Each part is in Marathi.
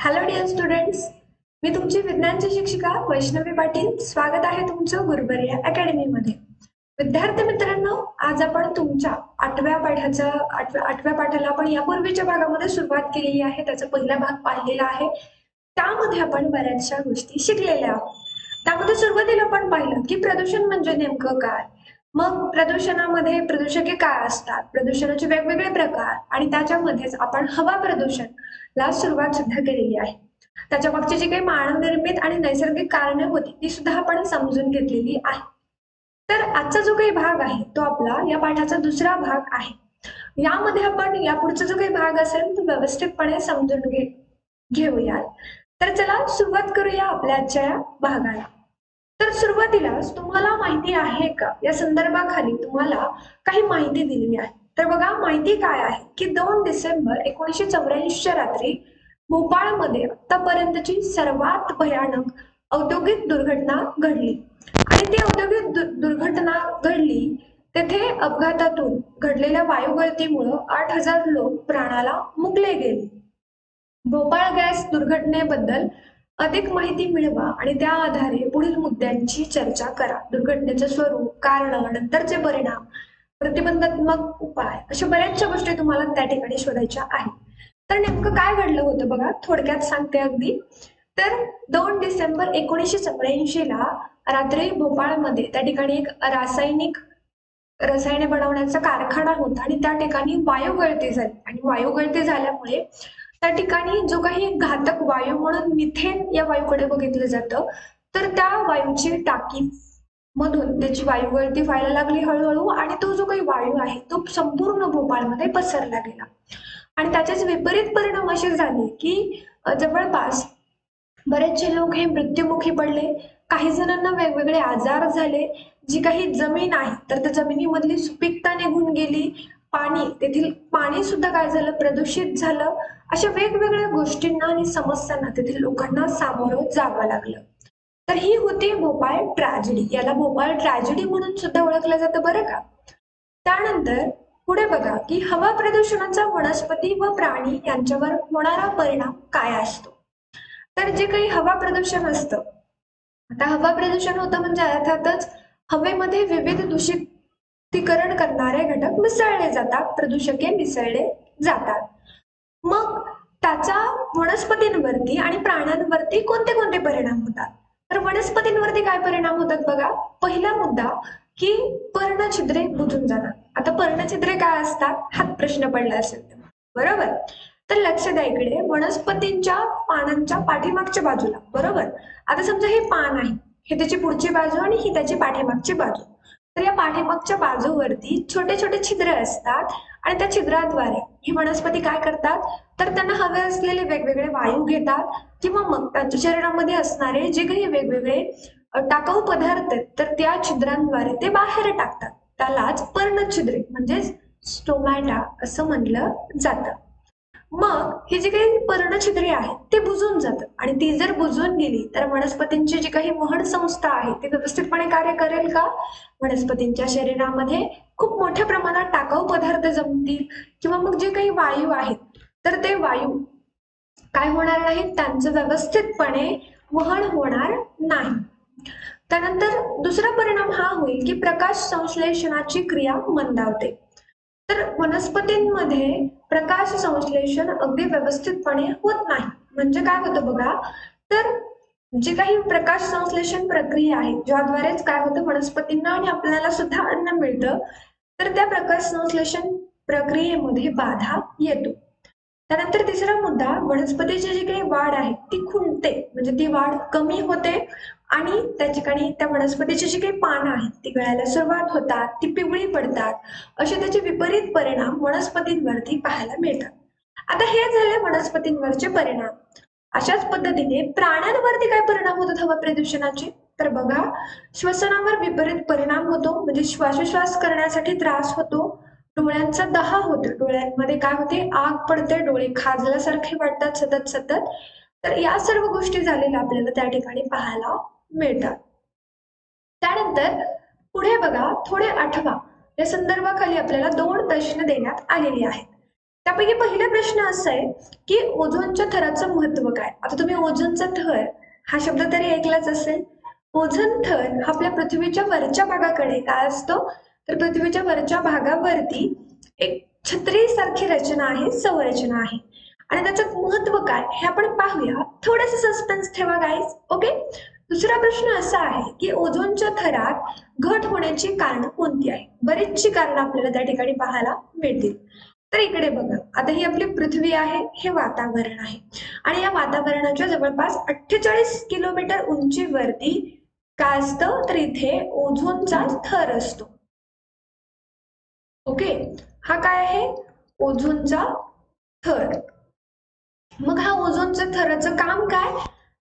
हॅलो डिअर स्टुडंट्स, मी तुमची विज्ञानची शिक्षिका वैष्णवी पाटील. स्वागत आहे तुमचं गुरुबर्या अकॅडमीमध्ये. विद्यार्थी मित्रांनो, आज आपण तुमच्या आठव्या पाठाला आपण यापूर्वीच्या भागामध्ये सुरुवात केलेली आहे. त्याचा पहिला भाग पाहिलेला आहे. त्यामध्ये आपण बऱ्याचशा गोष्टी शिकलेल्या आहोत. त्यामध्ये सुरुवातीला आपण पाहिलं की प्रदूषण म्हणजे नेमकं काय, मग प्रदूषणामध्ये प्रदूषके काय असतात, प्रदूषणाचे वेगवेगळे प्रकार, आणि त्याच्यामध्येच आपण हवा प्रदूषण ला सुरुवात सुद्धा केलेली आहे. त्याच्या मागची जी काही मानवनिर्मित आणि नैसर्गिक कारणे होती ती सुद्धा आपण समजून घेतलेली आहे. तर आजचा जो काही भाग आहे तो आपला या पाठाचा दुसरा भाग आहे. यामध्ये आपण यापुढचा जो काही भाग असेल तो व्यवस्थितपणे समजून घेऊयात. तर चला सुरुवात करूया आपल्या आजच्या या भागाला. तर सुरुवातीलाच तुम्हाला माहिती आहे का, या संदर्भाखाली तुम्हाला काही माहिती दिलेली आहे. तर बघा माहिती काय आहे की 2 डिसेंबर 1984 रात्री भोपाळमध्ये आतापर्यंतची सर्वात भयानक औद्योगिक दुर्घटना घडली. आणि ती औद्योगिक दुर्घटना घडली तेथे अपघातातून घडलेल्या वायुगळतीमुळे 8,000 लोक प्राणाला मुकले गेले. भोपाळ गॅस दुर्घटनेबद्दल अधिक माहिती मिळवा आणि त्या आधारे पुढील मुद्द्यांची चर्चा करा. दुर्घटनेचे स्वरूप, कारण, नंतरचे परिणाम, प्रतिबंधात्मक उपाय, अशा बऱ्याचशा गोष्टी तुम्हाला त्या ठिकाणी शोधायच्या आहेत. तर नेमकं काय घडलं होतं बघा, थोडक्यात सांगते अगदी. तर 2 डिसेंबर 1984 ला रात्री भोपाळमध्ये त्या ठिकाणी एक रसायने बनवण्याचा कारखाना होता आणि त्या ठिकाणी वायुगळती झाली. आणि वायुगळती झाल्यामुळे त्या ठिकाणी जो काही घातक वायू म्हणून मिथेन या वायूकडे बघितलं जातं, तर त्या वायूची टाकी मधून त्याची वायुगळती व्हायला लागली हळूहळू, आणि तो जो काही वायू आहे तो संपूर्ण भोपाळमध्ये पसरला गेला. आणि त्याचेच विपरीत परिणाम असे झाले की जवळपास बरेचसे लोक हे मृत्युमुखी पडले. काही जणांना वेगवेगळे आजार झाले. जी काही जमीन आहे तर त्या जमिनीमधली सुपीकता निघून गेली. तेथील पाणी सुद्धा काय झालं, प्रदूषित झालं. अशा वेगवेगळ्या गोष्टींना आणि समस्यांना तेथील लोकांना सामोरं जावं लागलं. तर ही होती भोपाळ ट्रॅजेडी. याला भोपाळ ट्रॅजेडी म्हणून सुद्धा ओळखलं जातं बरं का. त्यानंतर पुढे बघा की हवा प्रदूषणाचा वनस्पती व प्राणी यांच्यावर होणारा परिणाम काय असतो. तर जे काही हवा प्रदूषण असतं, आता हवा प्रदूषण होतं म्हणजे अर्थातच हवेमध्ये विविध दूषितीकरण करणारे घटक मिसळले जातात, प्रदूषके मिसळले जातात. मग त्याचा वनस्पतींवरती आणि प्राण्यांवरती कोणते कोणते परिणाम होतात. तर वनस्पतींवरती काय परिणाम होतात बघा. पहिला मुद्दा की पर्णछिद्रे बुजून जातात. आता पर्णछिद्रे काय असतात हाच प्रश्न पडला असेल बरोबर. तर लक्ष द्या इकडे, वनस्पतींच्या पानांच्या पाठीमागच्या बाजूला, बरोबर. आता समजा हे पान आहे, हे त्याची पुढची बाजू आणि ही त्याची पाठीमागची बाजू. तर या पाठीमागच्या बाजूवरती छोटे छोटे छिद्र असतात आणि त्या छिद्राद्वारे ही वनस्पती काय करतात, तर त्यांना हवे असलेले वेगवेगळे वायू घेतात किंवा मग त्यांच्या शरीरामध्ये असणारे जे काही वेगवेगळे टाकाऊ पदार्थ आहेत तर त्या छिद्रांद्वारे ते बाहेर टाकतात. त्यालाच पर्णछिद्रे म्हणजेच स्टोमॅटा असं म्हणलं जातं. मग ही जी काही पर्णछिद्रे आहेत ते बुजून जातात आणि ती जर बुजून गेली तर वनस्पतींची जी काही वहन संस्था आहे ती व्यवस्थितपणे कार्य करेल का. वनस्पतींच्या शरीरामध्ये खूप मोठ्या प्रमाणात टाकाऊ पदार्थ जमतील किंवा मग जे काही वायू आहेत तर ते वायू काय होणार नाहीत, त्यांचं व्यवस्थितपणे वहन होणार नाही. त्यानंतर दुसरा परिणाम हा होईल की प्रकाश संश्लेषणाची क्रिया मंदावते. तर वनस्पतींमध्ये प्रकाश संश्लेषण अगदी व्यवस्थितपणे होत नाही. म्हणजे काय होतं बघा, तर जी काही प्रकाश संश्लेषण प्रक्रिया आहे ज्याद्वारेच काय होतं वनस्पतींना आणि आपल्याला सुद्धा अन्न मिळतं, तर त्या प्रकाश संश्लेषण प्रक्रियेमध्ये बाधा येतो. त्यानंतर तिसरा मुद्दा, वनस्पतीची जी काही वाढ आहे ती खुंटते, म्हणजे ती वाढ कमी होते आणि त्या ठिकाणी त्या वनस्पतीची जी काही पानं आहेत ती गळायला सुरुवात होतात, ती पिवळी पडतात. असे त्याचे विपरीत परिणाम वनस्पतींवरती पाहायला मिळतात. आता हे झाले वनस्पतींवरचे परिणाम. अशाच पद्धतीने प्राण्यांवरती काय परिणाम होतात हवा प्रदूषणाचे. तर बघा, श्वसनावर विपरीत परिणाम होतो, म्हणजे श्वासोश्वास करण्यासाठी त्रास होतो. डोळ्यांचा दाह होतो, डोळ्यांमध्ये काय होते, आग पडते, डोळे खाजल्यासारखे वाटतात सतत सतत. तर या सर्व गोष्टी झालेल्या आपल्याला त्या ठिकाणी पाहायला मिळतात. त्यानंतर पुढे बघा, थोडे आठवा या संदर्भाखाली आपल्याला 2 प्रश्न देण्यात आलेले आहेत. त्यापैकी पहिला प्रश्न असा आहे की ओझोनच्या थराचं महत्व काय. आता तुम्ही ओझोनचा थर हा शब्द तरी ऐकलाच असेल. ओझोन थर हा आपल्या पृथ्वीच्या वरच्या भागाकडे काय असतो, तर पृथ्वीच्या वरच्या भागावरती एक छत्री सारखी रचना आहे, संरचना आहे. आणि त्याचं महत्व काय हे आपण पाहूया. थोडंसं सस्पेन्स ठेवा गाईज. ओके. दुसरा प्रश्न असा आहे की ओझोनच्या थरात घट होण्याची कारण कोणती आहे. बरीचशी कारण आपल्याला त्या ठिकाणी पाहायला मिळतील. तर इकडे बघा, आता ही आपली पृथ्वी आहे, हे वातावरण आहे आणि या वातावरणाच्या जवळपास 48 किलोमीटर उंचीवरती काय असतं, तर इथे ओझोनचा थर असतो. ओके. हा काय आहे, ओझोनचा थर. मग हा ओझोनचा थराचं काम काय,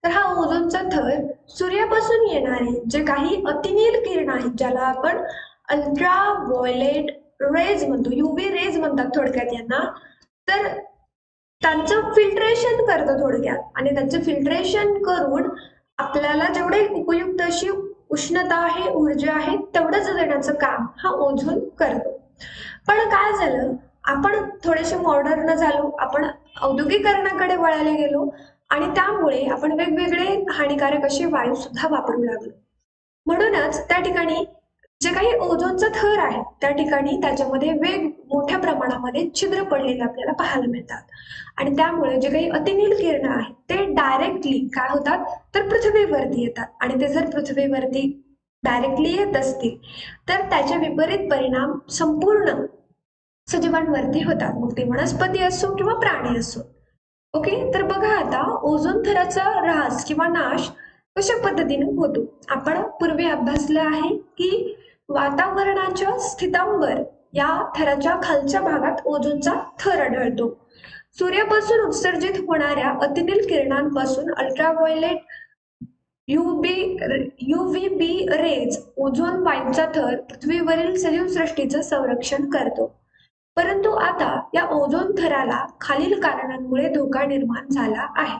तर हा ओझोनचा थर सूर्यापासून येणारे जे काही अतिनील किरण आहेत, ज्याला आपण अल्ट्रा व्हायोलेट रेज म्हणतो, युव्ही रेज म्हणतात थोडक्यात यांना, तर त्यांचं फिल्ट्रेशन करतं थोडक्यात. आणि त्यांचं फिल्ट्रेशन करून आपल्याला जेवढे उपयुक्त अशी उष्णता आहे, ऊर्जा आहे, तेवढंच देण्याचं काम हा ओझोन करतो. पण काय झालं, आपण थोडेसे मॉडर्न झालो, आपण औद्योगिकरणाकडे वळायला गेलो आणि त्यामुळे आपण वेगवेगळे हानिकारक असे वायू सुद्धा वापरू लागलो. म्हणूनच त्या ठिकाणी जे काही ओझोनचा थर आहे त्या ठिकाणी त्याच्यामध्ये मोठ्या प्रमाणामध्ये छिद्र पडलेले आपल्याला पाहायला मिळतात. आणि त्यामुळे जे काही अतिनील किरण आहेत ते डायरेक्टली काय होतात, तर पृथ्वीवरती येतात. आणि ते जर पृथ्वीवरती डायरेक्टली येत असतील तर त्याचे विपरीत परिणाम संपूर्ण सजीवांवरती होतात, मग ते वनस्पती असो किंवा प्राणी असो. ओके. तर बघा आता ओझोन थराचा ऱ्हास किंवा नाश कशा पद्धतीने होतो. आपण पूर्वी अभ्यासलं आहे की वातावरणाच्या स्थितांवर या थराच्या खालच्या भागात ओझोनचा थर आढळतो. सूर्यापासून उत्सर्जित होणाऱ्या अतिनील किरणांपासून अल्ट्राव्हायोलेट युव्हीबी रेज ओझोन वायूचा थर पृथ्वीवरील सजीवसृष्टीचं संरक्षण करतो. परंतु आता या ओझोन थराला खालील कारणांमुळे धोका निर्माण झाला आहे.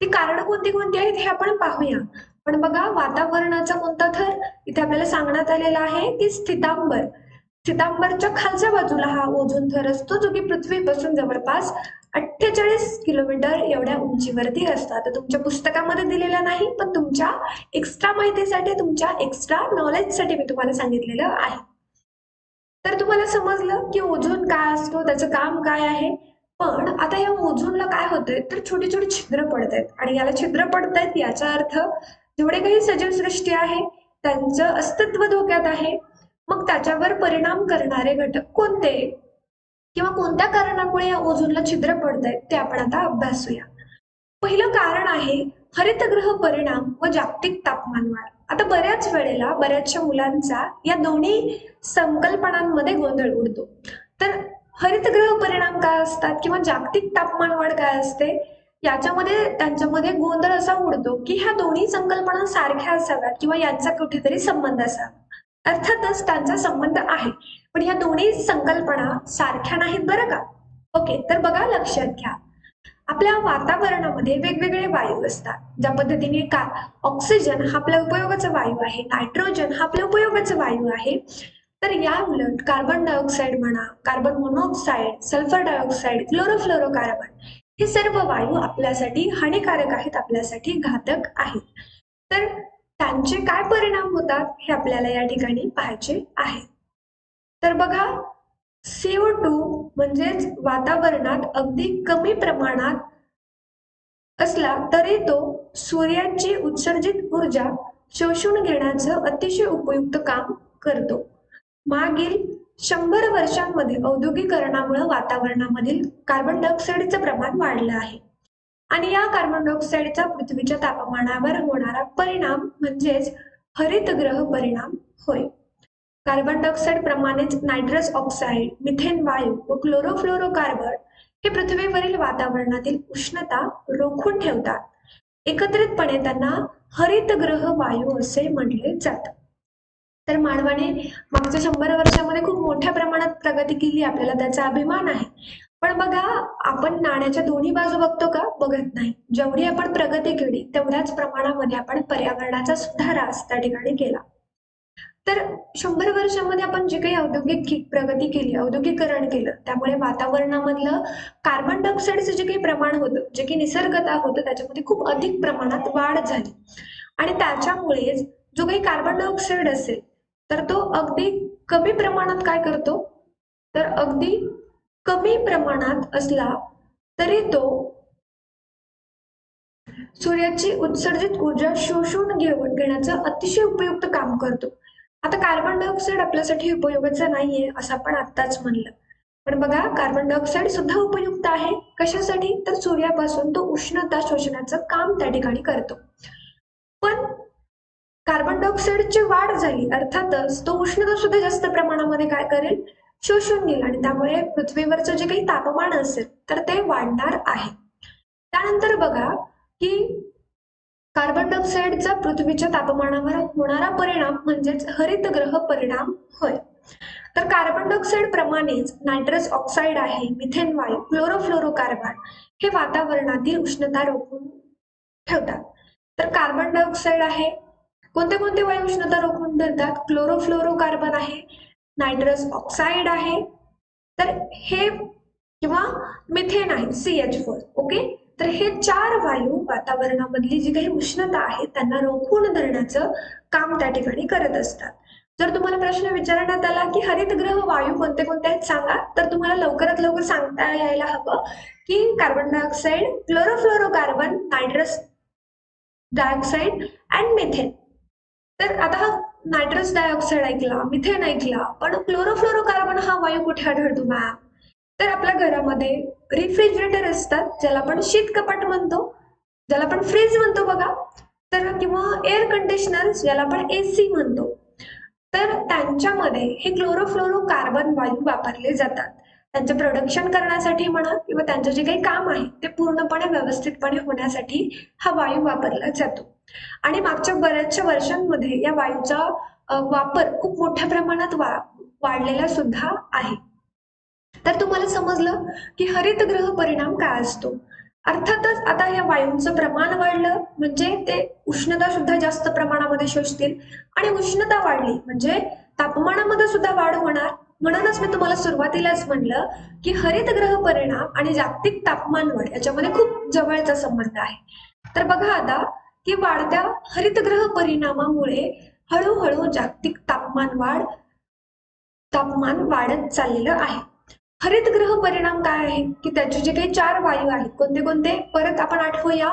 ती कारण कोणती कोणती आहेत हे आपण पाहूया. पण बघा, वातावरणाचा कोणता थर इथे आपल्याला सांगण्यात आलेला आहे की स्थितांबर. स्थितांबरच्या खालच्या बाजूला हा ओझोन थर असतो, जो की पृथ्वीपासून जवळपास 48 किलोमीटर एवढ्या उंचीवरती असतात. तर तुमच्या पुस्तकामध्ये दिलेला नाही, पण तुमच्या एक्स्ट्रा माहितीसाठी, तुमच्या एक्स्ट्रा नॉलेजसाठी मी तुम्हाला सांगितलेलं आहे. तर तुम्हाला समजलं की ओझोन काय असतो, त्याचं काम काय आहे. पण आता या ओझोनला काय होतंय, तर छोटी छोटी छिद्र पडत आहेत. आणि याला छिद्र पडत आहेत याचा अर्थ जेवढे काही सजीवसृष्टी आहे त्यांचं अस्तित्व धोक्यात आहे. मग त्याच्यावर परिणाम करणारे घटक कोणते किंवा कोणत्या कारणामुळे या ओझोनला छिद्र पडत आहेत ते आपण आता अभ्यासूया. पहिलं कारण आहे हरितगृह परिणाम व जागतिक तापमान वाढ. आता बऱ्याच वेळेला बऱ्याचशा मुलांचा या दोन्ही संकल्पनांमध्ये गोंधळ उडतो. तर हरितगृह परिणाम काय असतात किंवा जागतिक तापमान वाढ काय असते, याच्यामध्ये त्यांच्यामध्ये गोंधळ असा उडतो की ह्या दोन्ही संकल्पना सारख्या असाव्यात किंवा यांचा कुठेतरी संबंध असावा. अर्थातच त्यांचा संबंध आहे, पण या दोन्ही संकल्पना सारख्या नाहीत बरं का. ओके. तर बघा, लक्षात घ्या, आपल्या वातावरणामध्ये वेगवेगळे वायू असतात. ज्या पद्धतीने का ऑक्सिजन हा आपल्या उपयोगाचा वायू आहे, नायट्रोजन हा आपल्या उपयोगाचा वायू आहे, तर या उलट कार्बन डायऑक्साईड म्हणा, carbon monoxide, sulphur dioxide, chlorofluorocarbon हे सर्व वायू आपल्यासाठी हानिकारक आहेत, आपल्यासाठी घातक आहेत. तर त्यांचे काय परिणाम होतात हे आपल्याला या ठिकाणी पाहायचे आहे. तर बघा, CO2 म्हणजेच वातावरणात अगदी कमी प्रमाणात असला तरी तो सूर्याची उत्सर्जित ऊर्जा शोषून घेण्याचं अतिशय उपयुक्त काम करतो. मागील 100 वर्षांमध्ये औद्योगिकरणामुळे वातावरणामधील कार्बन डायऑक्साईडचं प्रमाण वाढलं आहे. आणि या कार्बन डायऑक्साईडचा पृथ्वीच्या तापमानावर होणारा परिणाम म्हणजेच हरितगृह परिणाम होय. कार्बन डायऑक्साईड प्रमाणेच नायट्रस ऑक्साईड, मिथेन वायू व क्लोरोफ्लोरोकार्बन हे पृथ्वीवरील वातावरणातील उष्णता रोखून ठेवतात. एकत्रितपणे त्यांना हरितगृह वायू असे म्हटले जाते. तर मानवाने मागच्या 100 वर्षामध्ये खूप मोठ्या प्रमाणात प्रगती केली, आपल्याला त्याचा अभिमान आहे. पण बघा, आपण नाण्याच्या दोन्ही बाजू बघतो का, बघत नाही. जेवढी आपण प्रगती केली तेवढ्याच प्रमाणामध्ये आपण पर्यावरणाचा सुद्धा ऱ्हास त्या ठिकाणी केला. तर 100 वर्षामध्ये आपण जे काही औद्योगिक प्रगती केली, औद्योगिकरण केलं, त्यामुळे वातावरणामधलं कार्बन डायऑक्साईडचं जे काही प्रमाण होतं, जे की निसर्गतः होतं, त्याच्यामध्ये खूप अधिक प्रमाणात वाढ झाली आणि त्याच्यामुळेच जो काही कार्बन डायऑक्साईड असेल, तर तो अगदी कमी प्रमाणात काय करतो, तर अगदी कमी प्रमाणात असला तरी तो सूर्याची उत्सर्जित ऊर्जा शोषून घेण्याचं अतिशय उपयुक्त काम करतो. आता कार्बन डायऑक्साईड आपल्यासाठी उपयोगाचं नाहीये असं आपण आत्ताच म्हणलं. पण बघा कार्बन डायऑक्साईड सुद्धा उपयुक्त आहे. कशासाठी? तर सूर्यापासून तो उष्णता शोषण्याचं काम त्या ठिकाणी करतो. पण कार्बन डायऑक्साईडची वाढ झाली अर्थातच तो उष्णता सुद्धा जास्त प्रमाणामध्ये काय करेल? शोषून घेईल आणि त्यामुळे पृथ्वीवरचं जे काही तापमान असेल तर ते वाढणार आहे. त्यानंतर बघा की कार्बन डायऑक्साईडचा पृथ्वीच्या तापमानावर होणारा परिणाम म्हणजेच हरितगृह परिणाम होय. तर कार्बन डायऑक्साईड प्रमाणेच नायट्रस ऑक्साईड आहे, मिथेन वायू, क्लोरोफ्लोरोकार्बन हे वातावरणातील उष्णता रोखून ठेवतात. तर कार्बन डायऑक्साईड आहे, कोणते कोणते वायू उष्णता रोखून धरतात? क्लोरोफ्लोरोकार्बन आहे, नायट्रस ऑक्साईड आहे, तर हे किंवा मिथेन आहे CH4. ओके, तर हे 4 वायू वातावरणामधली जी काही उष्णता आहे त्यांना रोखून धरण्याचं काम त्या ठिकाणी करत असतात. जर तुम्हाला प्रश्न विचारण्यात आला की हरितगृह वायू कोणते कोणते आहेत सांगा, तर तुम्हाला लवकरात लवकर सांगता यायला हवं की carbon dioxide, chlorofluorocarbon, nitrous dioxide and methane. तर आता हा नायट्रस डायऑक्साईड ऐकला, मिथेन ऐकला, पण क्लोरोफ्लोरोकार्बन हा वायू कुठे आढळतो मॅम? तर आपल्या घरामध्ये रेफ्रिजरेटर असतात, ज्याला आपण शीत कपाट म्हणतो, ज्याला आपण फ्रीज म्हणतो बघा, तर किंवा एअर कंडिशनर ज्याला आपण AC म्हणतो, तर त्यांच्यामध्ये हे क्लोरोफ्लोरोकार्बन वायू वापरले जातात. त्यांचं प्रोडक्शन करण्यासाठी म्हणा किंवा त्यांचं जे काही काम आहे ते पूर्णपणे व्यवस्थितपणे होण्यासाठी हा वायू वापरला जातो. आणि मागच्या बऱ्याचशा वर्षांमध्ये या वायूचा वापर खूप मोठ्या प्रमाणात वाढलेला सुद्धा आहे. तर तुम्हाला समजलं की हरितगृह परिणाम काय असतो. अर्थातच आता या वायूंचं प्रमाण वाढलं म्हणजे ते उष्णता सुद्धा जास्त प्रमाणामध्ये शोषतील आणि उष्णता वाढली म्हणजे तापमानामध्ये सुद्धा वाढ होणार. म्हणूनच मी तुम्हाला सुरुवातीलाच म्हणलं की हरितगृह परिणाम आणि जागतिक तापमान वाढ याच्यामध्ये खूप जवळचा संबंध आहे. तर बघा आता की वाढत्या हरितगृह परिणामामुळे हळूहळू जागतिक तापमान वाढत चाललेलं आहे. हरितगृह परिणाम काय आहे की त्याचे जे काही 4 वायू आहेत कोणते कोणते परत आपण आठवूया.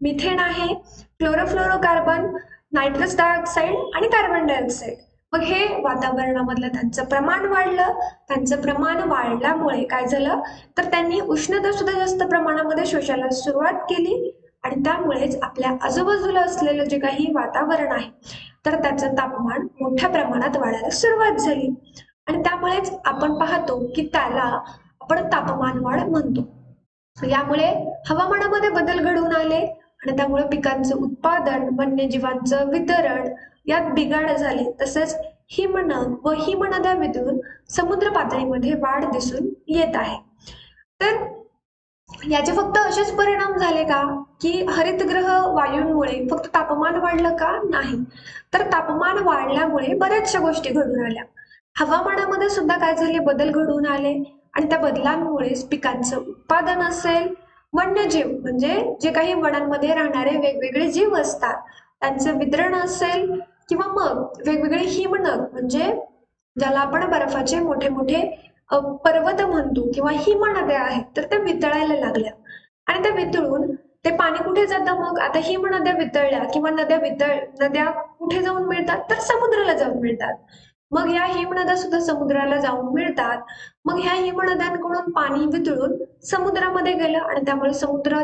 मिथेन आहे, क्लोरोफ्लोरोकार्बन, नायट्रस डायऑक्साईड आणि कार्बन डायऑक्साईड. मग हे वातावरणामधलं त्यांचं प्रमाण वाढलं. त्यांचं प्रमाण वाढल्यामुळे काय झालं तर त्यांनी उष्णता सुद्धा जास्त प्रमाणामध्ये शोषायला सुरुवात केली आणि त्यामुळेच आपल्या आजूबाजूला असलेलं जे काही वातावरण आहे तर त्याचं तापमान मोठ्या प्रमाणात वाढायला सुरुवात झाली आणि त्यामुळेच आपण पाहतो की त्याला आपण तापमान वाढ म्हणतो. यामुळे हवामानामध्ये बदल घडून आले आणि त्यामुळे पिकांचं उत्पादन, वन्यजीवांचं वितरण यात बिघाड झाले. तसेच हिमनग व हिमनद्या वितळून समुद्र पातळीमध्ये वाढ दिसून येत आहे. तर याचे फक्त असेच परिणाम झाले का की हरितगृह वायूंमुळे फक्त तापमान वाढलं का? नाही, तर तापमान वाढल्यामुळे बऱ्याचशा गोष्टी घडून आल्या. हवामानामध्ये सुद्धा काय झाले बदल घडून आले आणि त्या बदलांमुळेच पिकांचं उत्पादन असेल, वन्यजीव म्हणजे जे काही वनांमध्ये राहणारे वेगवेगळे जीव असतात त्यांचं वितरण असेल किंवा मग वेगवेगळे हिमनग म्हणजे ज्याला आपण बर्फाचे मोठे मोठे पर्वत म्हणतो किंवा हिमनद्या आहेत तर त्या वितळायला लागल्या आणि त्या वितळून ते पाणी कुठे जातं? मग आता हिमनद्या वितळल्या किंवा नद्या कुठे जाऊन मिळतात तर समुद्राला जाऊन मिळतात. मग या हिमनद्या सुद्धा समुद्राला जाऊन मिळतात. मग ह्या हिमनद्यांकडून पाणी वितळून समुद्रामध्ये गेलं आणि त्यामुळे समुद्र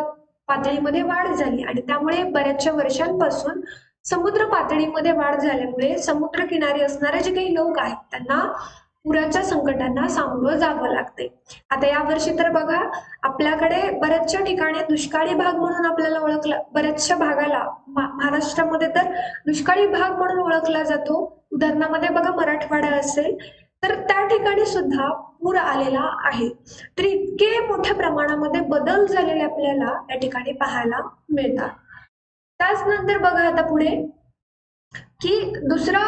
पातळीमध्ये वाढ झाली आणि त्यामुळे बऱ्याचशा वर्षांपासून समुद्र पातळीमध्ये वाढ झाल्यामुळे समुद्र किनारी असणारे जे काही लोक आहेत त्यांना पुराच्या संकटांना सामोरं जावं लागते. आता या वर्षी तर बघा आपल्याकडे बऱ्याचशा ठिकाणी दुष्काळी भाग म्हणून आपल्याला ओळखलं, बऱ्याचशा भागाला महाराष्ट्रामध्ये तर दुष्काळी भाग म्हणून ओळखला जातो. उदाहरणामध्ये बघा मराठवाडा असेल तर त्या ठिकाणी सुद्धा पूर आलेला आहे. तर इतके मोठ्या प्रमाणामध्ये बदल झालेले आपल्याला या ठिकाणी पाहायला मिळतात. त्याच नंतर बघा आता पुढे की दुसरा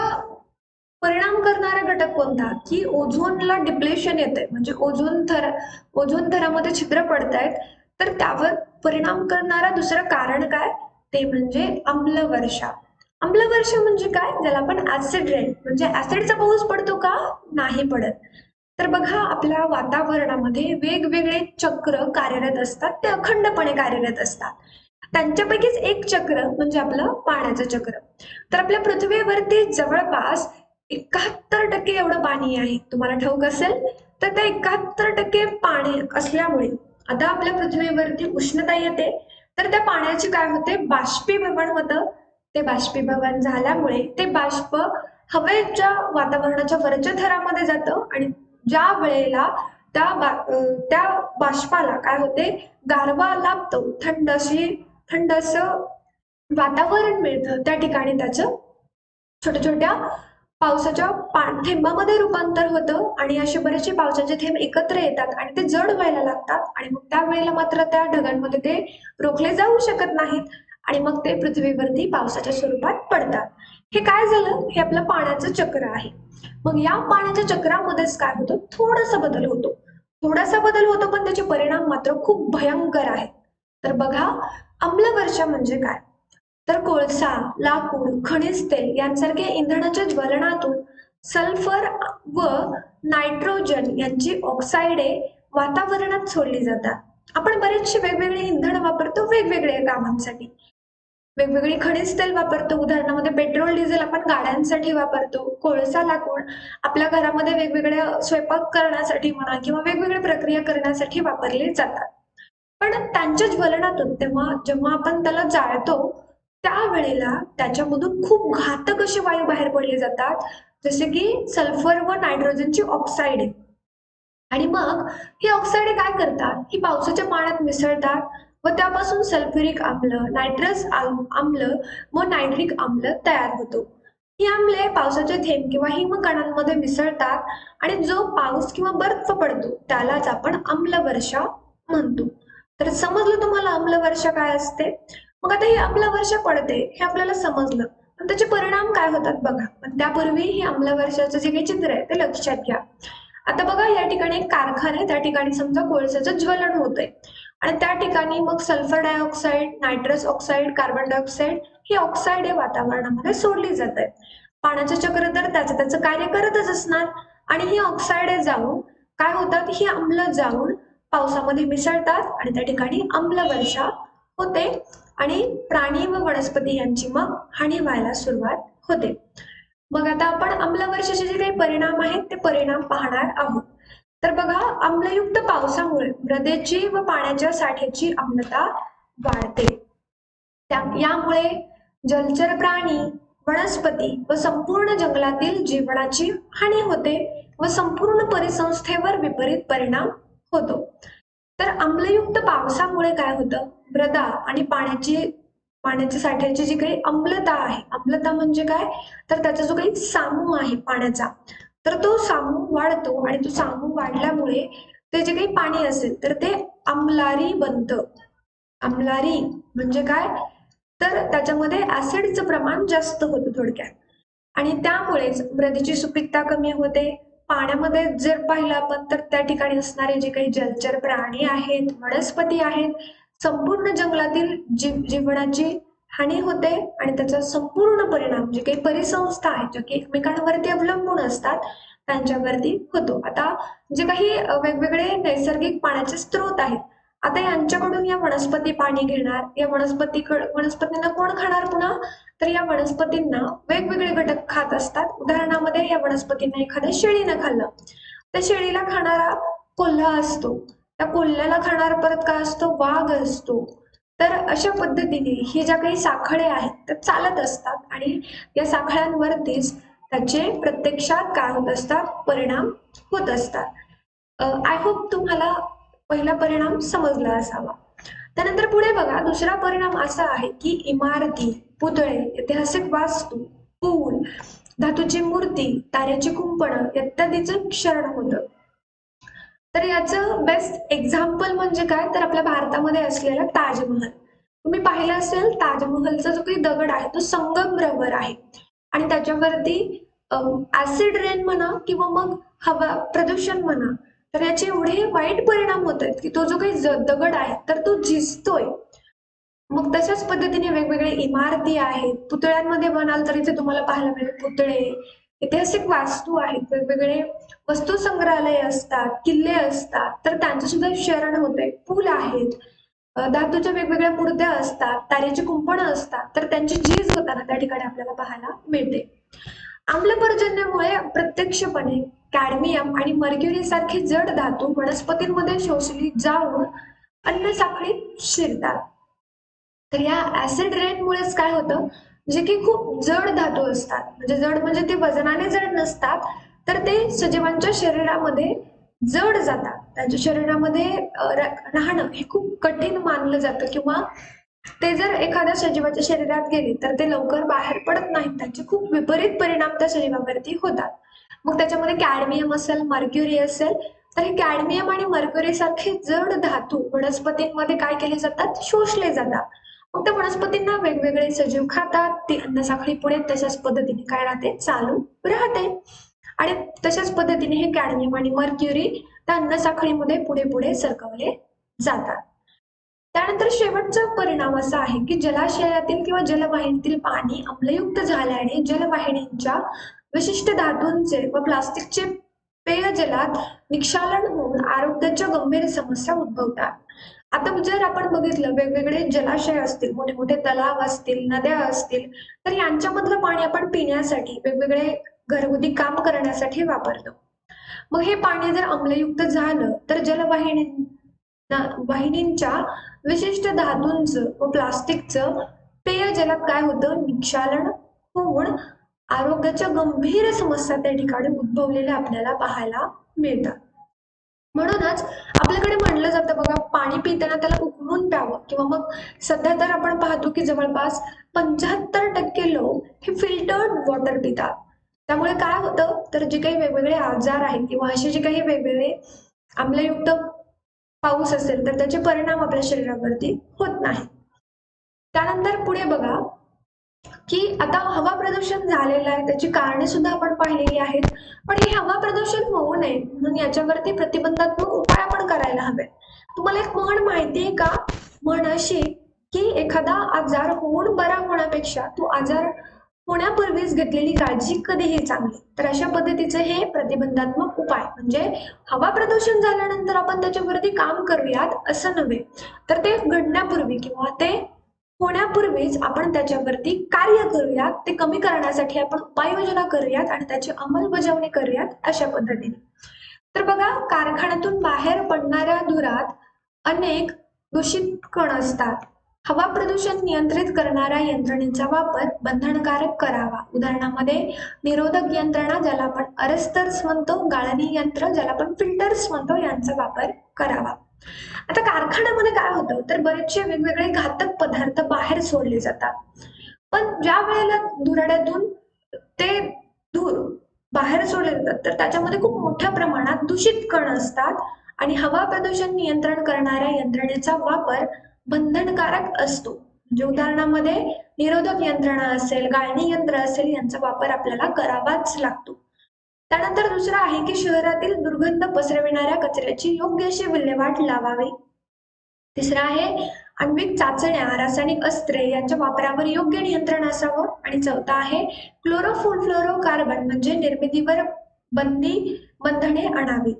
परिणाम करणारा घटक कोणता की ओझोनला डिप्लेशन येतंय, म्हणजे ओझोन थरामध्ये छिद्र पडतायत, तर त्यावर परिणाम करणारा दुसरं कारण काय, ते म्हणजे आम्लवर्षा. आम्लवर्षा म्हणजे काय, ज्याला आपण ऍसिड रेन, म्हणजे ऍसिडचा पाऊस पडतो का, नाही पडत. तर बघा, आपल्या वातावरणामध्ये वेगवेगळे चक्र कार्यरत असतात, ते अखंडपणे कार्यरत असतात. त्यांच्यापैकीच एक चक्र म्हणजे आपलं पाण्याचं चक्र. तर आपल्या पृथ्वीवरती जवळपास 71% एवढं पाणी आहे, तुम्हाला ठाऊक असेल. तर त्या 71% पाणी असल्यामुळे आता आपल्या पृथ्वीवरती उष्णता येते, तर त्या पाण्याचे काय होते, बाष्पीभवन होतं. ते बाष्पीभवन झाल्यामुळे ते बाष्प हवेच्या वातावरणाच्या वरच्या थरामध्ये जातं, आणि ज्या वेळेला त्या बाष्पाला काय होते, गारवा लाभतो, थंड असं वातावरण मिळतं, त्या ठिकाणी त्याचं छोट्या छोट्या पावसाच्या थेंबामध्ये रूपांतर होतं, आणि असे बरेचसे पावसाचे थेंब एकत्र येतात आणि ते जड व्हायला लागतात, आणि मग त्यावेळेला मात्र त्या ढगांमध्ये ते रोखले जाऊ शकत नाहीत, आणि मग ते पृथ्वीवरती पावसाच्या स्वरूपात पडतात. हे काय झालं, हे आपलं पाण्याचं चक्र आहे. मग या पाण्याच्या चक्रामध्येच काय होतं, थोडासा बदल होतो, पण त्याचे परिणाम मात्र खूप भयंकर आहेत. तर बघा, आम्लवर्षा म्हणजे काय, तर कोळसा, लाकूड, खनिज तेल यांसारख्या इंधनाच्या ज्वलनातून सल्फर व नायट्रोजन यांची ऑक्साइडे वातावरणात सोडली जातात. आपण बरेचसे वेगवेगळे इंधन वापरतो वेगवेगळ्या कामांसाठी. वेगवेगळी खनिज तेल वापरतो, उदाहरणामध्ये पेट्रोल डिझेल आपण गाड्यांसाठी वापरतो, कोळसा लाकूड आपल्या घरामध्ये वेगवेगळ्या स्वयंपाक करण्यासाठी म्हणा किंवा वेगवेगळ्या प्रक्रिया करण्यासाठी वापरले जातात. पण त्यांच्या ज्वलनातून जेव्हा आपण त्याला जाळतो, त्यावेळेला त्याच्यामधून खूप घातक असे वायू बाहेर पडले जातात, जसे की सल्फर व नायट्रोजनची ऑक्साईड. आणि मग ही ऑक्साईड काय करतात, ही पावसाच्या पाण्यात मिसळतात व त्यापासून सल्फ्युरिक आम्ल, आम्ल व नायट्रिक आम्ल तयार होतो. ही आम्ले पावसाचे थेंब किंवा हिमकणांमध्ये मिसळतात, आणि जो पाऊस किंवा बर्फ पडतो त्यालाच आपण आम्लवर्षा म्हणतो. तर समजलं तुम्हाला आम्लवर्षा काय असते. मग आता ही आम्लवर्षा पडते हे आपल्याला समजलं, पण त्याचे परिणाम काय होतात बघा. पण त्यापूर्वी ही आम्लवर्षाचं जे काही चित्र आहे ते लक्षात घ्या. आता बघा, या ठिकाणी एक कारखाना आहे, त्या ठिकाणी समजा कोळशाचं ज्वलन होतंय, आणि त्या ठिकाणी मग sulphur dioxide, nitrous oxide, carbon dioxide ही ऑक्साईड वातावरणामध्ये सोडली जात आहेत. पाण्याचं चक्र तर त्याचं त्याचं कार्य करतच असणार, आणि ही ऑक्साईड जाऊन काय होतात, ही आम्ल जाऊन पावसामध्ये मिसळतात, आणि त्या ठिकाणी आम्लवर्षा होते, आणि प्राणी व वनस्पती यांची मग हानी व्हायला सुरुवात होते. मग आता आपण आम्लवर्षाचे जे काही परिणाम आहेत ते परिणाम पाहणार आहोत. तर बघा, आम्लयुक्त पावसामुळे मृदेची व पाण्याच्या साठ्याची आम्लता वाढते. यामुळे जलचर प्राणी, वनस्पती व संपूर्ण जंगलातील जीवनाची हानी होते व संपूर्ण परिसंस्थेवर विपरीत परिणाम होतो. तर आम्लयुक्त पावसामुळे काय होतं, मृदा आणि पाण्याच्या साठ्याची जी काही आम्लता आहे, आम्लता म्हणजे काय, तर त्याचा जो काही सामू आहे पाण्याचा, तर तो सामू वाढतो, आणि तो सामू वाढल्यामुळे ते जे काही पाणी असेल तर ते आम्लारी बनतं. आम्लारी म्हणजे काय, तर त्याच्यामध्ये ऍसिडचं प्रमाण जास्त होतं थोडक्यात, आणि त्यामुळेच मृदेची सुपीकता कमी होते. पाण्यामध्ये जर पाहिलं आपण तर त्या ठिकाणी असणारे जे काही जलचर प्राणी आहेत, वनस्पती आहेत, संपूर्ण जंगलातील जीवनाची हानी होते, आणि त्याचा संपूर्ण परिणाम जे काही परिसंस्था आहेत ज्या की एकमेकांवरती अवलंबून असतात त्यांच्यावरती होतो. आता जे काही वेगवेगळे नैसर्गिक पाण्याचे स्रोत आहेत, आता यांच्याकडून या वनस्पती पाणी घेणार, या वनस्पतींना कोण खाणार पुन्हा, तर या वनस्पतींना वेगवेगळे घटक खात असतात. उदाहरणामध्ये या वनस्पतींना एखाद्या शेळीनं खाल्लं, त्या शेळीला खाणारा कोल्हा असतो, त्या कोल्ह्याला खाणारा परत काय असतो, वाघ असतो. तर अशा पद्धतीने हे ज्या काही साखळे आहेत त्या चालत असतात, आणि या साखळ्यांवरतीच त्याचे प्रत्यक्षात काय होत असतात, परिणाम होत असतात. आय होप तुम्हाला पहिला परिणाम समजला असावा. त्यानंतर पुढे बघा, दुसरा परिणाम असा आहे की इमारती, पुतळे, ऐतिहासिक वास्तू, पूल, धातूची मूर्ती, ताऱ्याची कुंपणं इत्यादीचं क्षरण होतं. तर याचं बेस्ट एक्झाम्पल म्हणजे काय, तर आपल्या भारतामध्ये असलेला ताजमहल. तुम्ही पाहिलं असेल, ताजमहलचा जो काही दगड आहे तो संगमरवर आहे, आणि त्याच्यावरती ऍसिड रेन म्हणा किंवा मग हवा प्रदूषण म्हणा, तर याचे एवढे वाईट परिणाम होत आहेत की तो जो काही दगड आहे तर तो झिजतोय. मग तशाच पद्धतीने वेगवेगळे इमारती आहेत. पुतळ्यांमध्ये म्हणाल तर इथे तुम्हाला पाहायला मिळेल पुतळे, ऐतिहासिक वास्तू आहेत, वेगवेगळे वस्तू संग्रहालय असतात, किल्ले असतात, तर त्यांचं सुद्धा क्षरण होतंय. पूल आहेत, धातूच्या वेगवेगळ्या मूर्त्या असतात, तारेची कुंपणं असतात, तर त्यांची झीज होताना त्या ठिकाणी आपल्याला पाहायला मिळते. आम्लपर्जन्यामुळे अप्रत्यक्षपणे कॅडमियम आणि मर्क्युरी सारखे जड धातू वनस्पतींमध्ये शोषली जाऊन अन्न साखळीत शिरतात. तर या ऍसिड रेनमुळेच काय होतं, जे की खूप जड धातू असतात, म्हणजे जड म्हणजे ते वजनाने जड नसतात, तर ते सजीवांच्या शरीरामध्ये जड जातात. त्यांच्या शरीरामध्ये राहणं हे खूप कठीण मानलं जातं, किंवा ते जर एखाद्या सजीवाच्या शरीरात गेले तर ते लवकर बाहेर पडत नाहीत. त्यांचे खूप विपरीत परिणाम त्या शरीरावरती होतात. मग त्याच्यामध्ये कॅडमियम असेल, मर्क्युरी असेल, तर हे कॅडमियम आणि मर्क्युरी सारखे जड धातू वनस्पतींमध्ये काय केले जातात, शोषले जातात. मग त्या वनस्पतींना वेगवेगळे सजीव खातात, ती अन्नसाखळी पुढे तशाच पद्धतीने काय राहते, चालू राहते. आणि तशाच पद्धतीने हे कॅडमियम आणि मर्क्युरी त्या अन्नसाखळीमध्ये पुढे पुढे सरकवले जातात. त्यानंतर शेवटचा परिणाम असा आहे की जलाशयातील किंवा जलवाहिनीतील पाणी अम्लयुक्त झाल्याने जलवाहिनीच्या विशिष्ट धातूंचे व प्लास्टिकचे पेयजलात निक्षालन होऊन आरोग्याच्या गंभीर समस्या उद्भवतात. आता जर आपण बघितलं, वेगवेगळे जलाशय असतील, मोठे मोठे तलाव असतील, नद्या असतील, तर यांच्यामधलं पाणी आपण पिण्यासाठी, वेगवेगळे घरगुती काम करण्यासाठी वापरतो. मग हे पाणी जर अम्लयुक्त झालं तर वाहिनींच्या विशिष्ट धातूंचं व प्लास्टिकचं पेयजलात काय होतं, निक्षालन होऊन आरोग्याच्या गंभीर समस्या त्या ठिकाणी उद्भवलेल्या आपल्याला पाहायला मिळतात. म्हणूनच आपल्याकडे म्हणलं जातं बघा, पाणी पिताना त्याला उकळून प्यावं, किंवा मग सध्या तर आपण पाहतो की जवळपास 75% लोक हे फिल्टर्ड वॉटर पितात. त्यामुळे काय होतं, तर जे काही वेगवेगळे आजार आहेत किंवा असे जे काही वेगवेगळे आम्लयुक्त पाऊस असेल तर त्याचे परिणाम आपल्या शरीरावरती होत नाही. त्यानंतर पुढे बघा की आता हवा प्रदूषण झालेलं आहे, त्याची कारणे सुद्धा आपण पाहिलेली आहेत. पण हे हवा प्रदूषण होऊ नये म्हणून याच्यावरती प्रतिबंधात्मक उपाय आपण करायला हवे. तुम्हाला एक म्हण माहिती आहे का? म्हण अशी की एखादा आजार होऊन बरा होण्यापेक्षा तो आजार होण्यापूर्वीच घेतलेली काळजी कधीही चांगली. तर अशा पद्धतीचे हे प्रतिबंधात्मक उपाय, म्हणजे हवा प्रदूषण झाल्यानंतर आपण त्याच्यावरती काम करूयात असं नव्हे, तर ते घडण्यापूर्वी किंवा ते होण्यापूर्वीच आपण त्याच्यावरती कार्य करूयात, ते कमी करण्यासाठी आपण उपाययोजना करूयात आणि त्याची अंमलबजावणी करूयात अशा पद्धतीने. तर बघा, कारखान्यातून बाहेर पडणाऱ्या धुरात अनेक दूषित कण असतात. हवा प्रदूषण नियंत्रित करणाऱ्या यंत्रणेचा वापर बंधनकारक करावा. उदाहरणामध्ये निरोधक यंत्रणा, ज्याला आपण अरेस्टर्स म्हणतो, गाळणी यंत्र, ज्याला आपण फिल्टर्स म्हणतो, यांचा वापर करावा. आता कारखान्यामध्ये काय होतं, तर बरेचसे वेगवेगळे घातक पदार्थ बाहेर सोडले जातात. पण ज्या वेळेला धुराड्यातून ते धूर बाहेर सोडले जातात तर त्याच्यामध्ये खूप मोठ्या प्रमाणात दूषित कण असतात आणि हवा प्रदूषण नियंत्रण करणाऱ्या यंत्रणेचा वापर बंधनकारक असतो. म्हणजे उदाहरणामध्ये निरोधक यंत्रणा असेल, गाळणी यंत्र असेल, यांचा वापर आपल्याला करावाच लागतो. त्यानंतर दुसरं आहे की शहरातील दुर्गंध पसरविणाऱ्या कचऱ्याची योग्य अशी विल्हेवाट लावावी. तिसरं आहे आण्विक चाचण्या, रासायनिक अस्त्रे यांच्या वापरावर योग्य नियंत्रण असावं. आणि चौथा आहे क्लोरोफ्लोरोकार्बन म्हणजे निर्मितीवर बंधने आणावी.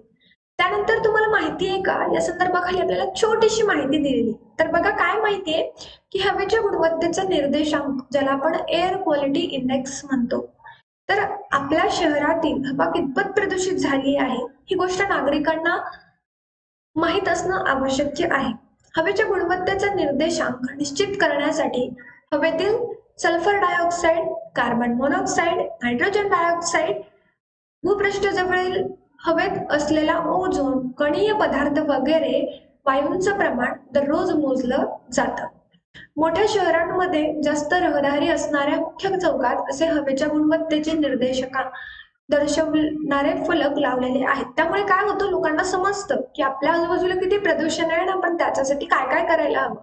त्यानंतर तुम्हाला माहिती आहे का, या संदर्भाखाली आपल्याला छोटीशी माहिती दिलेली. तर बघा काय माहिती आहे की हवेच्या गुणवत्तेचा निर्देशांक, ज्याला आपण एअर क्वालिटी इंडेक्स म्हणतो, तर आपल्या शहरातील हवा कितपत प्रदूषित झाली आहे ही गोष्ट नागरिकांना माहीत असणं आवश्यक आहे. हवेच्या गुणवत्तेचा निर्देशांक निश्चित करण्यासाठी हवेतील sulphur dioxide, carbon monoxide, nitrogen dioxide, भूपृष्ठाजवळील हवेत असलेला ओझोन, कणीय पदार्थ वगैरे वायूंचं प्रमाण दररोज मोजलं जातं. मोठ्या शहरांमध्ये जास्त रहदारी असणाऱ्या मुख्य चौकात असे हवेच्या गुणवत्तेचे निर्देशक दर्शवणारे फलक लावलेले आहेत. त्यामुळे काय होतं, लोकांना समजतं की आपल्या आजूबाजूला किती प्रदूषण आहे आणि आपण त्याच्यासाठी काय काय करायला हवं.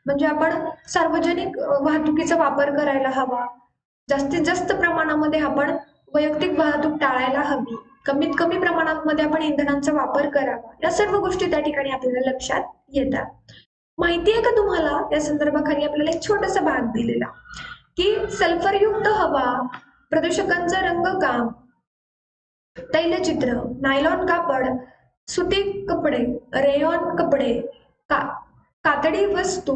म्हणजे आपण सार्वजनिक वाहतुकीचा वापर करायला हवा, जास्तीत जास्त प्रमाणामध्ये आपण वैयक्तिक वाहतूक टाळायला हवी, कमीत कमी प्रमाणामध्ये आपण इंधनांचा वापर करावा, या सर्व गोष्टी त्या ठिकाणी आपल्याला लक्षात येतात. माहिती आहे का तुम्हाला या संदर्भाखाली आपल्याला एक छोटासा भाग दिलेला की सल्फरयुक्त हवा, प्रदूषकांचा रंगकाम, तैलचित्र, नायलॉन कापड, सुती कपडे, रेयॉन कपडे, का कातडी वस्तू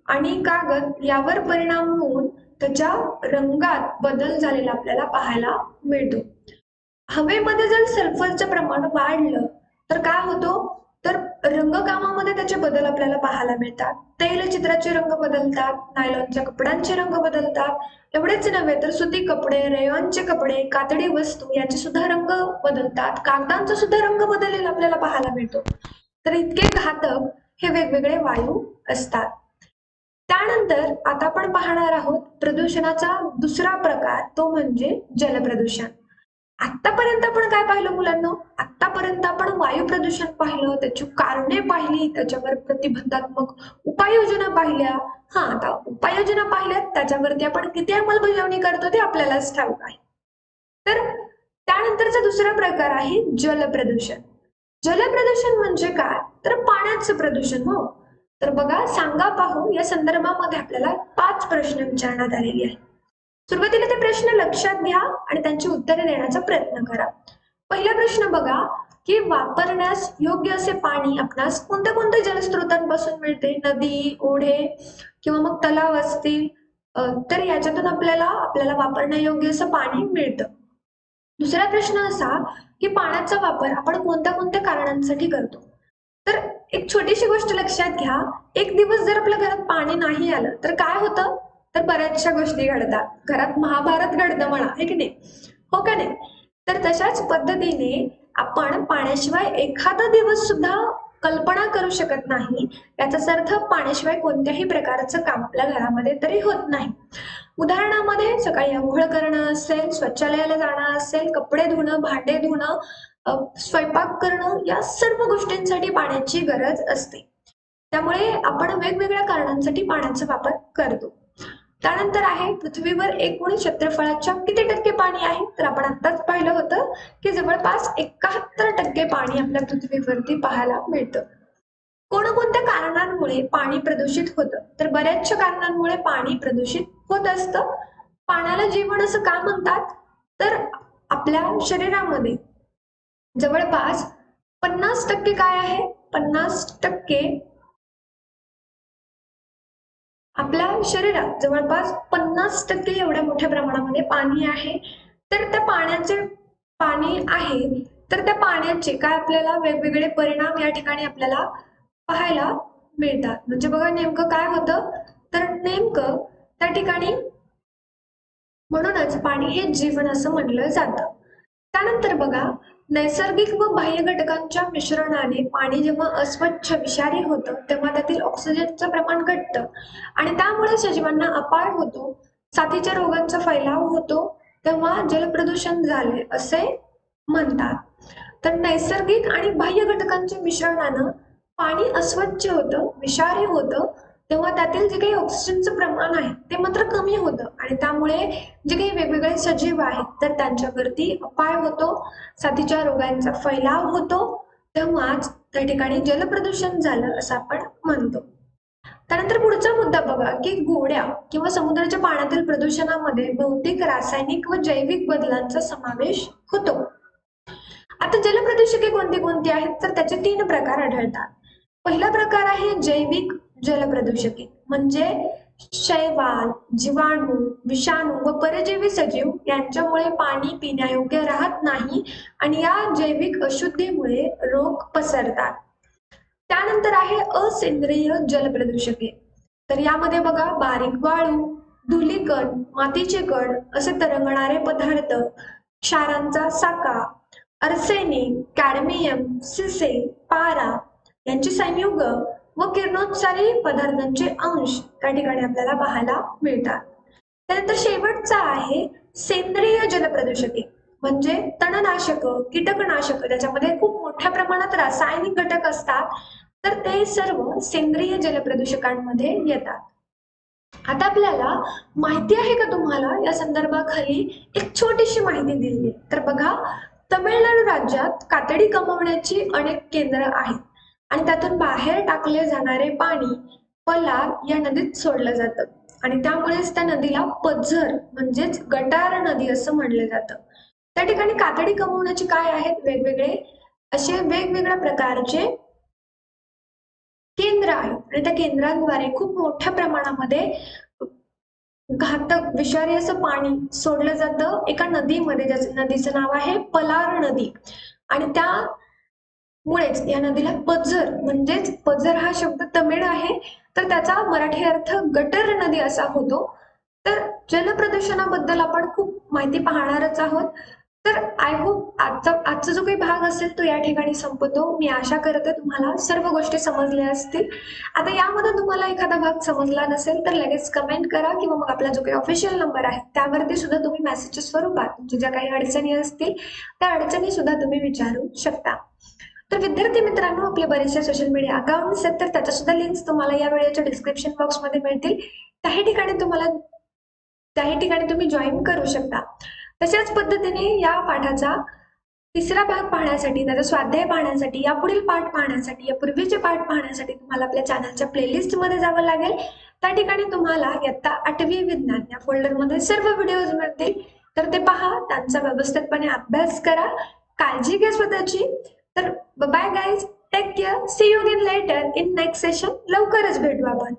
आणि कागद यावर परिणाम होऊन त्याच्या रंगात बदल झालेला आपल्याला पाहायला मिळतो. हवेमध्ये जर सल्फरचं प्रमाण वाढलं तर काय होतो, तर रंगकामामध्ये त्याचे बदल आपल्याला पाहायला मिळतात. तैलचित्राचे रंग बदलतात, नायलॉनच्या कपड्यांचे रंग बदलतात. एवढेच नव्हे तर सुती कपडे, रेयॉनचे कपडे, कातडी वस्तू याचे सुद्धा रंग बदलतात. कागदांचा सुद्धा रंग बदललेला आपल्याला पाहायला मिळतो. तर इतके घातक हे वेगवेगळे वायू असतात. त्यानंतर आता आपण पाहणार आहोत प्रदूषणाचा दुसरा प्रकार, तो म्हणजे जलप्रदूषण. आतापर्यंत आपण काय पाहिलं मुलांना? आतापर्यंत आपण वायू प्रदूषण पाहिलं, त्याची कारणे पाहिली, त्याच्यावर प्रतिबंधात्मक उपाययोजना पाहिल्या. आता उपाययोजना पाहिल्यात, त्याच्यावरती आपण किती अंमलबजावणी करतो ते आपल्यालाच ठाऊक आहे. तर त्यानंतरचा दुसरा प्रकार आहे जलप्रदूषण. जलप्रदूषण म्हणजे काय? तर पाण्याचं प्रदूषण. हो, तर बघा, सांगा पाहू या संदर्भामध्ये आपल्याला 5 प्रश्न विचारण्यात आलेले आहेत. सुरुवातीला ते प्रश्न लक्षात घ्या आणि त्यांची उत्तरे देण्याचा प्रयत्न करा. पहिला प्रश्न बघा की वापरण्यास योग्य असे पाणी आपणास कोणत्या कोणत्या जलस्रोतांपासून मिळते? नदी, ओढे किंवा मग तलाव असतील, तर याच्यातून आपल्याला वापरण्यायोग्य असं पाणी मिळतं. दुसरा प्रश्न असा की पाण्याचा वापर आपण कोणत्या कोणत्या कारणांसाठी करतो? तर एक छोटीशी गोष्ट लक्षात घ्या, एक दिवस जर आपल्या घरात पाणी नाही आलं तर काय होतं? तर बऱ्याचशा गोष्टी घडतात. घरात महाभारत घडतं म्हणा, आहे की नाही? हो का नाही? तर तशाच पद्धतीने आपण पाण्याशिवाय एखादा दिवस सुद्धा कल्पना करू शकत नाही. याचाच अर्थ पाण्याशिवाय कोणत्याही प्रकारचं काम आपल्या घरामध्ये तरी होत नाही. उदाहरणामध्ये सकाळी अंघोळ करणं असेल, शौचालयाला जाणं असेल, कपडे धुणं, भांडे धुणं, स्वयंपाक करणं, या सर्व गोष्टींसाठी पाण्याची गरज असते. त्यामुळे आपण वेगवेगळ्या कारणांसाठी पाण्याचा वापर करतो. त्यानंतर आहे पृथ्वीवर एकूण क्षेत्रफळाच्या किती टक्के पाणी आहे? तर आपण आत्ताच पाहिलं होतं की जवळपास 71% पाणी आपल्या पृथ्वीवरती पाहायला मिळतं. कोणकोणत्या कारणांमुळे पाणी प्रदूषित होतं? तर बऱ्याचशा कारणांमुळे पाणी प्रदूषित होत असतं. पाण्याला जीवन असं का म्हणतात? तर आपल्या शरीरामध्ये जवळपास 50% काय आहे? 50% आपल्या शरीरात जवळपास 50% एवढ्या मोठ्या प्रमाणामध्ये पाणी आहे. तर त्या पाणी आहे, तर त्या पाण्याचे काय आपल्याला वेगवेगळे परिणाम या ठिकाणी आपल्याला पाहायला मिळतात. म्हणजे बघा नेमकं काय होतं, तर नेमकं त्या ठिकाणी म्हणूनच पाणी हे जीवन असं म्हटलं जातं. त्यानंतर बघा, नैसर्गिक व बाह्य घटकांच्या मिश्रणाने पाणी जेव्हा अस्वच्छ विषारी होतं तेव्हा त्यातील ऑक्सिजनचं प्रमाण घटतं आणि त्यामुळे सजीवांना अपाय होतो, साथीच्या रोगांचा फैलाव होतो, तेव्हा जलप्रदूषण झाले असे म्हणतात. तर नैसर्गिक आणि बाह्य घटकांच्या मिश्रणानं पाणी अस्वच्छ होतं, विषारी होतं, तेव्हा त्यातील जे काही ऑक्सिजनचं प्रमाण आहे ते मात्र कमी होतं आणि त्यामुळे जे काही वेगवेगळे सजीव आहेत तर त्यांच्यावरती अपाय होतो, साथीच्या रोगांचा फैलाव होतो, तेव्हाच त्या ठिकाणी जलप्रदूषण झालं असं आपण म्हणतो. त्यानंतर पुढचा मुद्दा बघा की गोड्या किंवा समुद्राच्या पाण्यातील प्रदूषणामध्ये भौतिक, रासायनिक व जैविक बदलांचा समावेश होतो. आता जलप्रदूषके कोणती कोणती आहेत? तर त्याचे 3 प्रकार आढळतात. पहिला प्रकार आहे जैविक जलप्रदूषके, म्हणजे शैवाल, जीवाणू, विषाणू व परजीवी सजीव यांच्यामुळे पाणी पिण्यायोग्य राहत नाही आणि या जैविक अशुद्धीमुळे रोग पसरतात. त्यानंतर आहे असेंद्रिय जलप्रदूषके. तर यामध्ये बघा बारीक वाळू, धुलीकण, मातीचे कण असे तरंगणारे पदार्थ, क्षारांचा साका, अर्सेनिक, कॅडमियम, सिसे, पारा यांची संयुग व किरणोत्सारी पदार्थांचे अंश त्या ठिकाणी आपल्याला पाहायला मिळतात. त्यानंतर शेवटचा आहे सेंद्रिय जलप्रदूषके, म्हणजे तणनाशक, कीटकनाशक, त्याच्यामध्ये खूप मोठ्या प्रमाणात रासायनिक घटक असतात, तर ते सर्व सेंद्रिय जलप्रदूषकांमध्ये येतात. आता आपल्याला माहिती आहे का तुम्हाला या संदर्भाखाली एक छोटीशी माहिती दिली आहे. तर बघा, तमिळनाडू राज्यात कातडी कमवण्याची अनेक केंद्र आहेत आणि त्यातून बाहेर टाकले जाणारे पाणी पलार या नदीत सोडलं जातं आणि त्यामुळेच त्या नदीला पझर म्हणजेच गटार नदी असं म्हणलं जातं. त्या ठिकाणी कातडी कमवण्याचे काय आहेत वेगवेगळे असे वेगवेगळ्या प्रकारचे केंद्र आहेत आणि त्या केंद्रांद्वारे खूप मोठ्या प्रमाणामध्ये घातक विषारी असं पाणी सोडलं जातं एका नदीमध्ये, ज्याचं नदीचं नाव आहे पलार नदी. आणि त्यामुळेच या नदीला पझर म्हणजेच पझर हा शब्द तमिळ आहे, तर त्याचा मराठी अर्थ गटर नदी असा होतो. तर जलप्रदूषणाबद्दल आपण खूप माहिती पाहणारच आहोत. तर आय होप आजचा जो काही भाग असेल तो या ठिकाणी संपतो. मी आशा करते तुम्हाला सर्व गोष्टी समजल्या असतील. आता यामध्ये तुम्हाला एखादा भाग समजला नसेल तर लगेच कमेंट करा किंवा मग आपला जो काही ऑफिशियल नंबर आहे त्यावरती सुद्धा तुम्ही मेसेजच्या स्वरूपात तुमच्या ज्या काही अडचणी असतील त्या अडचणी सुद्धा तुम्ही विचारू शकता. तर विद्यार्थी मित्रांनो, आपले बरेचसे सोशल मीडिया अकाउंट्स आहेत तर त्याच्या सुद्धा लिंक्स तुम्हाला या व्हिडिओच्या डिस्क्रिप्शन बॉक्समध्ये मिळतील. त्याही ठिकाणी तुम्ही जॉईन करू शकता. तशाच पद्धतीने या पाठाचा तिसरा भाग पाहण्यासाठी, त्याचा स्वाध्याय पाहण्यासाठी, यापुढील पाठ पाहण्यासाठी, या पूर्वीचे पाठ पाहण्यासाठी तुम्हाला आपल्या चॅनलच्या प्लेलिस्टमध्ये जावं लागेल. त्या ठिकाणी तुम्हाला इयत्ता 8वी विज्ञान या फोल्डरमध्ये सर्व व्हिडिओज मिळतील. तर ते पहा, त्यांचा व्यवस्थितपणे अभ्यास करा. काळजी घ्या स्वतःची. तर bye guys, take care, see you again later in next session. लवकरच भेटू आपण.